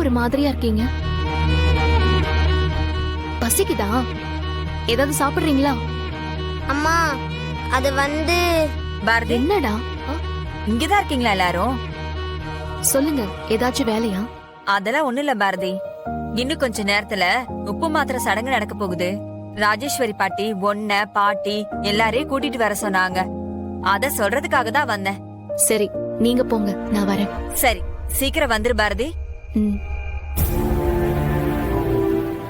ஒரு மாதிரியா இருக்கீங்க? பசிக்குதா? ஏதாவது சாப்பிடுறீங்களா? அம்மா அது பாரதி, என்னடா? இங்கதான் இருக்கீங்களா எல்லாரும்? சொல்லுங்க, ஏதாச்சும் வேலையா? அதெல்லாம் ஒண்ணு இல்ல பாரதி. இன்னும் கொஞ்ச நேரத்துல உப்பு மாத்திர சடங்கு நடக்க போகுது. ராஜேஸ்வரி பாட்டி, ஒன்ன பாட்டி எல்லாரையும் கூட்டிட்டு வர சொன்னாங்க. அத சொல்றதுக்காக தான் வந்தேன். சரி, நீங்க போங்க, நான் வரேன். சரி, சீக்கிரம் வந்துரு பாரதி.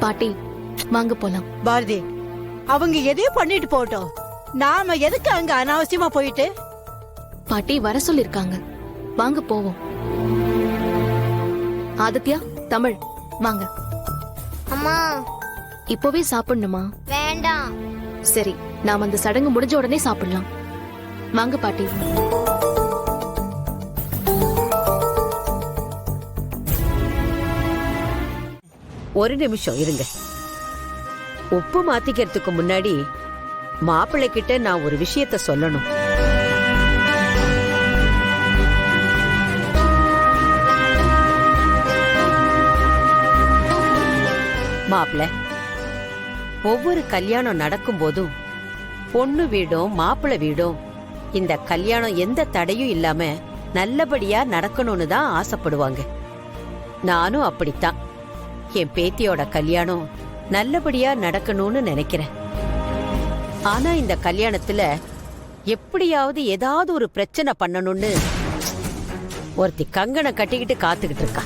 பாட்டி வாங்க போலாம். பாரதி, அவங்க எதையும் பண்ணிட்டு போட்டோம். நாம எதுக்கு அங்க அனாவசியமா போயிட்டு? பாட்டி வர சொல்லிருக்காங்க, வாங்க போவோம். ஆதித்யா, தமிழ் வாங்க. அம்மா இப்பவே சாப்பிடணுமா? வேண்டாம். சரி, நாம அந்த சடங்கு முடிஞ்ச உடனே சாப்பிடலாம். வாங்க பாட்டி. ஒரு நிமிஷம் இருங்க. உப்பு மாத்திக்கிறதுக்கு முன்னாடி மாப்பிள்ளை கிட்ட நான் ஒரு விஷயத்த சொல்லணும். மாப்பிள்ளை, ஒவ்வொரு கல்யாணம் நடக்கும் போதும் பொண்ணு வீடும் மாப்பிள்ளை வீடும் இந்த கல்யாணம் எந்த தடையும் இல்லாம நல்லபடியா நடக்கணும்னு தான் ஆசைப்படுவாங்க. நானும் அப்படித்தான். என் பேத்தியோட கல்யாணம் நல்லபடியா நடக்கணும்னு நினைக்கிறேன். ஆனா இந்த கல்யாணத்துல எப்படியாவது ஏதாவது ஒரு பிரச்சனை பண்ணணும்னு ஒருத்தி கங்கணம் கட்டிக்கிட்டு காத்துக்கிட்டு இருக்கா.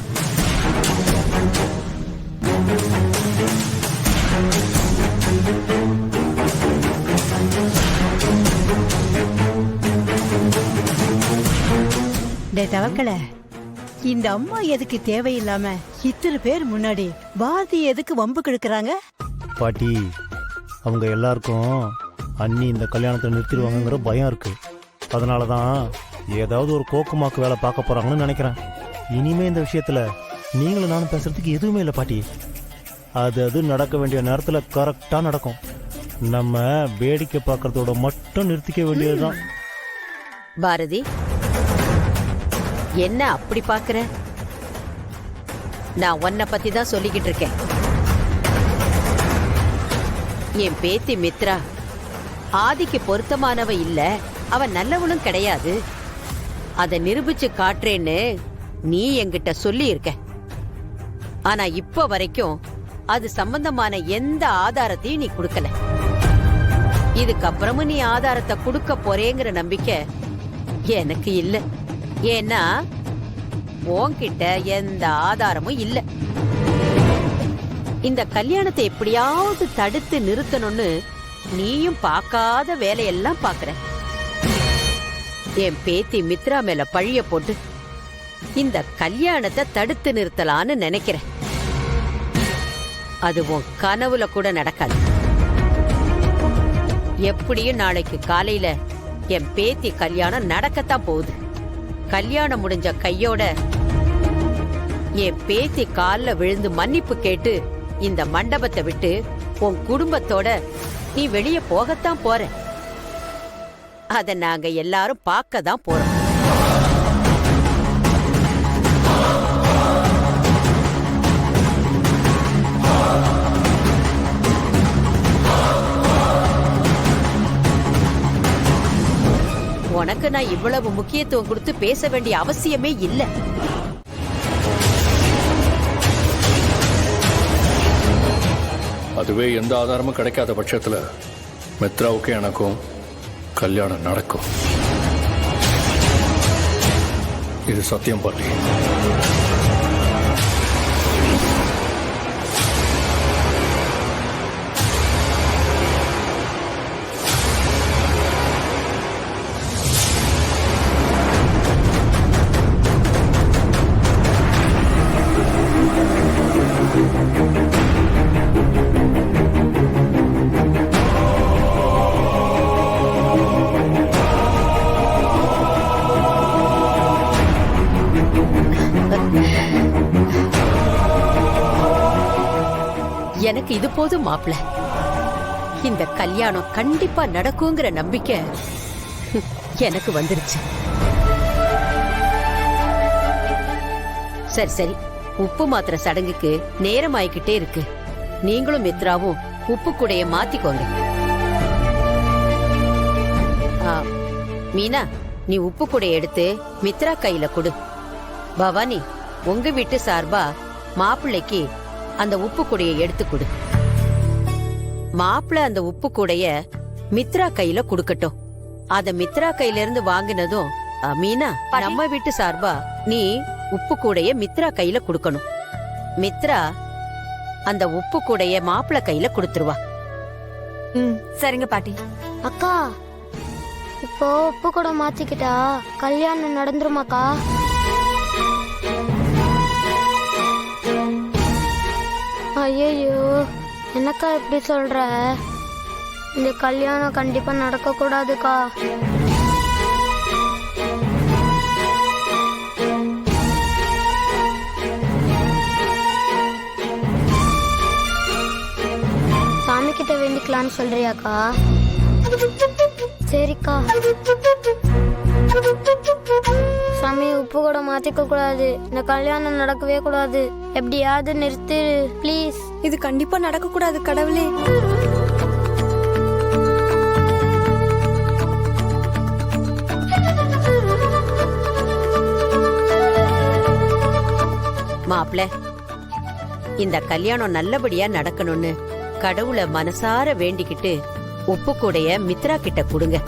தவக்கல, இந்த அம்மா எதுக்கு தேவையில்லாம இத்தனை பேர் முன்னாடி பாரதி எதுக்கு வம்பு கெடுக்கிறாங்க? பாட்டி, அவங்க எல்லாருக்கும் அண்ணி இந்த கல்யாணத்தை நிறுத்திடுவாங்கங்கிற பயம் இருக்கு. அதனாலதான் ஏதாவது ஒரு கோக்குமாக்கு வேலை பார்க்க போறாங்கன்னு நினைக்கிறேன். இனிமே இந்த விஷயத்துல நீங்களும் நானும் பேசுறதுக்கு எதுவுமே இல்லை பாட்டி. அது நடக்க வேண்டிய நேரத்துல கரெக்டா நடக்கும். நம்ம வேடிக்கை பார்க்கறதோட மட்டும் நிறுத்திக்க வேண்டியதுதான். பாரதி, என்ன அப்படி பாக்குற? நான் உன்னை பத்தி தான் சொல்லிக்கிட்டு இருக்கேன். என் பேத்தி மித்ரா ஆதிக்கு பொருத்தமானவ இல்ல, அவ நல்லவளும் கிடையாது. அத நிரூபிச்சு காட்டுறேன்னு நீ என்கிட்ட சொல்லி இருக்க. ஆனா இப்ப வரைக்கும் அது சம்பந்தமான எந்த ஆதாரத்தையும் நீ கொடுக்கல. இதுக்கப்புறமும் நீ ஆதாரத்தை கொடுக்க போறேங்கிற நம்பிக்கை எனக்கு இல்ல. ஏன்னா உன்கிட்ட எந்த ஆதாரமும் இல்ல. இந்த கல்யாணத்தை எப்படியாவது தடுத்து நிறுத்தணும்னு நீயும் பார்க்காத வேலையெல்லாம் பாக்குற. என் பேத்தி மித்ரா மேல பழிய போட்டு இந்த கல்யாணத்தை தடுத்து நிறுத்தலான்னு நினைக்கிற. அது உன் கனவுல கூட நடக்காது. எப்படியும் நாளைக்கு காலையில என் பேத்தி கல்யாணம் நடக்கத்தான் போகுது. கல்யாணம் முடிஞ்ச கையோட என் பேத்தி கால்ல விழுந்து மன்னிப்பு கேட்டு இந்த மண்டபத்தை விட்டு உன் குடும்பத்தோட நீ வெளியே போகத்தான் போற. அத நாங்க எல்லாரும் பார்க்க தான் போறோம். உனக்கு நான் இவ்வளவு முக்கியத்துவம் கொடுத்து பேச வேண்டிய அவசியமே இல்லை. அதுவே எந்த ஆதாரமும் கிடைக்காத பட்சத்துல மித்ராவுக்கு எனக்கும் கல்யாணம் நடக்கும். இது சத்தியம் பாட்டி. எனக்கு இது போதும் மாப்ள. இந்த கல்யாணம் கண்டிப்பா நடக்குங்கிற நம்பிக்கை எனக்கு வந்துருச்சு. சரி சரி, உப்பு மாத்திர சடங்குக்கு நேரம் ஆயிக்கிட்டே இருக்கு. நீங்களும் மித்ராவும் உப்பு கூடைய மாத்திக்கோங்க. மீனா, நீ உப்பு கூடைய எடுத்து மித்ரா கையில கொடு. பவானி, உங்க வீட்டு சார்பா மாப்பிள்ளைக்கு அந்த உப்பு கூடைய எடுத்து கொடு. மாப்பிள்ளை அந்த உப்பு கூடைய மித்ரா கையில குடுக்கட்டும். அத மித்ரா கையில இருந்து வாங்கினதும் மீனா, நம்ம வீட்டு சார்பா நீ உப்பு கூடைய மித்ரா கையில குடுக்கணும். மித்ரா அந்த உப்பு கூடைய மாப்பிள்ளை கையில குடுத்துருவா. சரிங்க பாட்டி. அக்கா, இப்போ உப்பு கூட மாத்திக்கிட்டா கல்யாணம் நடந்துருமாக்கா? ஐயோ, என்னக்கா இப்படி சொல்ற? இந்த கல்யாணம் கண்டிப்பா நடக்க கூடாதுக்கா. சாமி கிட்ட வேண்டிக்கலாம்னு சொல்றியாக்கா? சரிக்கா. சாமி, உப்பு கூட மாத்திக்க கூடாது. இந்த கல்யாணம் நடக்கவே கூடாது. எப்படியாவது நிறுத்து ப்ளீஸ். இது கண்டிப்பா நடக்க கூடாது கடவுளே. மாப்பிள்ள, இந்த கல்யாணம் நல்லபடியா நடக்கணும்னு கடவுளை மனசார வேண்டிக்கிட்டு உப்பு கூடைய மித்ரா கிட்ட கொடுங்க.